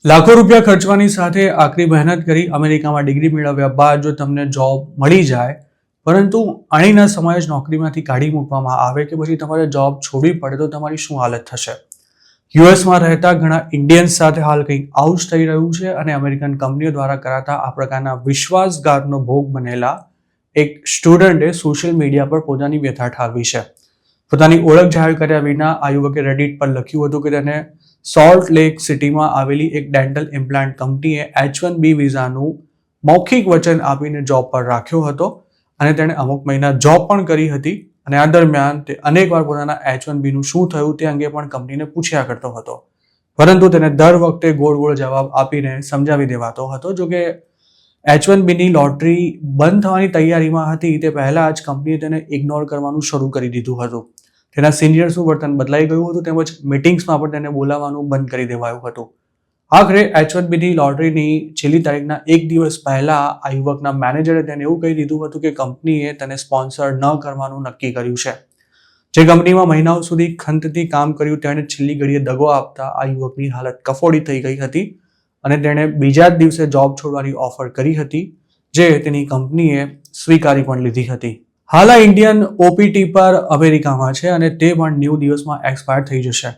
લાખો રૂપિયા ખર્ચવાની સાથે આકરી મહેનત કરી અમેરિકામાં ડિગ્રી મેળવ્યા બાદ જો તમને જોબ મળી જાય પરંતુ આણીના સમયે જ નોકરીમાંથી કાઢી મૂકવામાં આવે કે પછી તમારે જોબ છોડવી પડે તો તમારી શું હાલત થશે? યુએસમાં રહેતા ઘણા ઇન્ડિયન્સ સાથે હાલ કંઈક આવું જ થઈ રહ્યું છે અને અમેરિકન કંપનીઓ દ્વારા કરાતા આ પ્રકારના વિશ્વાસઘાતનો ભોગ બનેલા એક સ્ટુડન્ટે સોશિયલ મીડિયા પર પોતાની વ્યથા ઠાલવી છે. પોતાની ઓળખ જાહેર કર્યા વિના આ યુવકે રેડિટ પર લખ્યું હતું કે તેને સોલ્ટ લેક સિટીમાં આવેલી એક ડેન્ટલ ઇમ્પ્લાન્ટ કંપનીએ H1B વિઝાનું મૌખિક વચન આપીને જોબ પર રાખ્યો હતો અને તેણે અમુક મહિના જોબ પણ કરી હતી અને આ દરમિયાન તે અનેકવાર પોતાના H1B નું શું થયું તે અંગે પણ કંપનીને પૂછ્યા કરતો હતો, પરંતુ તેને દર વખતે ગોળ ગોળ જવાબ આપીને સમજાવી દેવાતો હતો. જો કે H1B ની લોટરી બંધ થવાની તૈયારીમાં હતી તે પહેલા જ કંપનીએ તેને ઇગ્નોર કરવાનું શરૂ કરી દીધું હતું. તેના સિનિયર્સનું વર્તન બદલાઈ ગયું હતું તેમજ મિટિંગ્સમાં પણ તેને બોલાવવાનું બંધ કરી દેવાયું હતું. આખરે H1B ની લોટરીની છેલ્લી તારીખના એક દિવસ પહેલા આ યુવકના મેનેજરે તેને એવું કહી દીધું હતું કે કંપનીએ તેને સ્પોન્સર ન કરવાનું નક્કી કર્યું છે. જે કંપનીમાં મહિનાઓ સુધી ખંતથી કામ કર્યું તેણે છેલ્લી ઘડીએ દગો આપતા આ યુવકની હાલત કફોડી થઈ ગઈ હતી અને તેણે બીજા જ દિવસે જોબ છોડવાની ઓફર કરી હતી, જે તેની કંપનીએ સ્વીકારી પણ લીધી હતી. હાલ આ ઇન્ડિયન OPT પર અમેરિકામાં છે અને તે પણ 90 દિવસમાં એક્સપાયર થઈ જશે.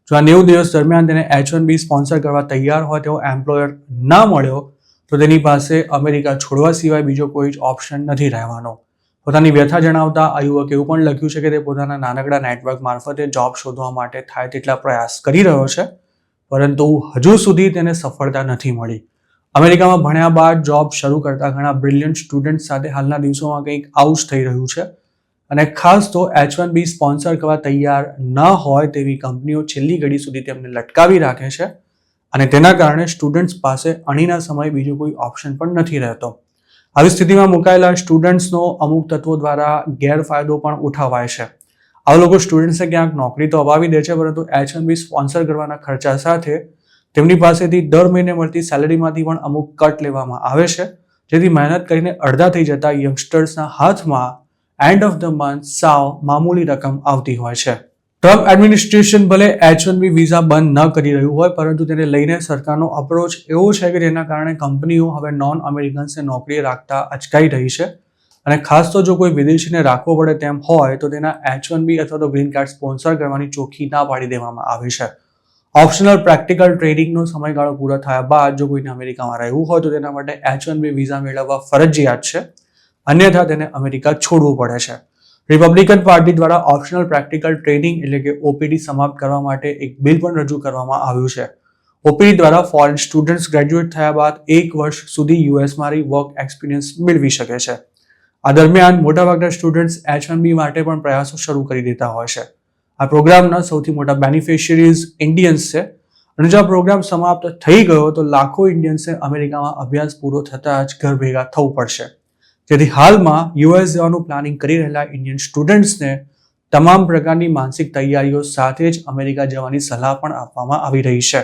જો આ 90 દિવસ દરમિયાન તેને H1B સ્પોન્સર કરવા તૈયાર હોય તેવો એમ્પ્લોયર ના મળ્યો તો તેની પાસે અમેરિકા છોડવા સિવાય બીજો કોઈ જ ઓપ્શન નથી રહેવાનો. પોતાની વ્યથા જણાવતા આ યુવકે એવું પણ લખ્યું છે કે તે પોતાના નાનકડા નેટવર્ક મારફતે જોબ શોધવા માટે થાય તેટલા પ્રયાસ કરી રહ્યો છે, પરંતુ હજુ સુધી તેને સફળતા નથી મળી. અમેરિકામાં ભણ્યા બાદ જોબ શરૂ કરતા ઘણા બ્રિલિયન્ટ સ્ટુડન્ટ સાથે હાલના દિવસોમાં કંઈક આવું જ થઈ રહ્યું છે અને ખાસ તો H1B સ્પોન્સર કરવા તૈયાર ન હોય તેવી કંપનીઓ છેલ્લી ઘડી સુધી તેમને લટકાવી રાખે છે અને તેના કારણે સ્ટુડન્ટ્સ પાસે અણીના સમયે બીજો કોઈ ઓપ્શન પણ નથી રહેતો. આવી સ્થિતિમાં મુકાયેલા સ્ટુડન્ટ્સનો અમુક તત્વો દ્વારા ગેરફાયદો પણ ઉઠાવાય છે. આવા લોકો સ્ટુડન્ટ્સને ક્યાંક નોકરી તો અપાવી દે છે, પરંતુ H1B સ્પોન્સર કરવાના ખર્ચા સાથે તેમની પાસેથી દર મહિને મળતી સેલરીમાંથી પણ અમુક કટ લેવામાં આવે છે, જેથી મહેનત કરીને અડધા થઈ જતા યંગસ્ટર્સના હાથમાં એન્ડ ઓફ ધ મંથ સાવ મામૂલી રકમ આવતી હોય છે. ટ્રમ્પ એડમિનિસ્ટ્રેશન ભલે H1B વિઝા બંધ ન કરી રહ્યું હોય, પરંતુ તેને લઈને સરકારનો અપ્રોચ એવો છે કે જેના કારણે કંપનીઓ હવે નોન અમેરિકન્સને નોકરીએ રાખતા અચકાઈ રહી છે અને ખાસ તો જો કોઈ વિદેશીને રાખવો પડે તેમ હોય તો તેના H1B અથવા તો ગ્રીન કાર્ડ સ્પોન્સર કરવાની ચોખ્ખી ના પાડી દેવામાં આવી છે. ઓપ્શનલ પ્રેક્ટિકલ ટ્રેનિંગનો સમયગાળો પૂરો થયા બાદ જો કોઈને અમેરિકામાં રહેવું હોય તો તેના માટે H1B વિઝા મેળવવા ફરજિયાત છે, અન્યથા તેને અમેરિકા છોડવું પડે છે. રિપબ્લિકન પાર્ટી દ્વારા ઓપ્શનલ પ્રેક્ટિકલ ટ્રેનિંગ એટલે કે OPT સમાપ્ત કરવા માટે એક બિલ પણ રજૂ કરવામાં આવ્યું છે. OPT દ્વારા ફોરેન સ્ટુડન્ટ્સ ગ્રેજ્યુએટ થયા બાદ 1 વર્ષ સુધી યુએસમાં વર્ક એક્સપિરિયન્સ મેળવી શકે છે. આ દરમિયાન મોટાભાગના સ્ટુડન્ટ્સ H1B માટે પણ પ્રયાસો શરૂ કરી દેતા હોય છે. આ પ્રોગ્રામના સૌથી મોટા બેનિફિશિયરીઝ ઇન્ડિયન્સ છે અને જો આ પ્રોગ્રામ સમાપ્ત થઈ ગયો તો લાખો ઇન્ડિયન્સે અમેરિકામાં અભ્યાસ પૂરો થતાં જ ઘર ભેગા થવું પડશે. જેથી હાલમાં US જવાનું પ્લાનિંગ કરી રહેલા ઇન્ડિયન સ્ટુડન્ટ્સને તમામ પ્રકારની માનસિક તૈયારીઓ સાથે જ અમેરિકા જવાની સલાહ પણ આપવામાં આવી રહી છે.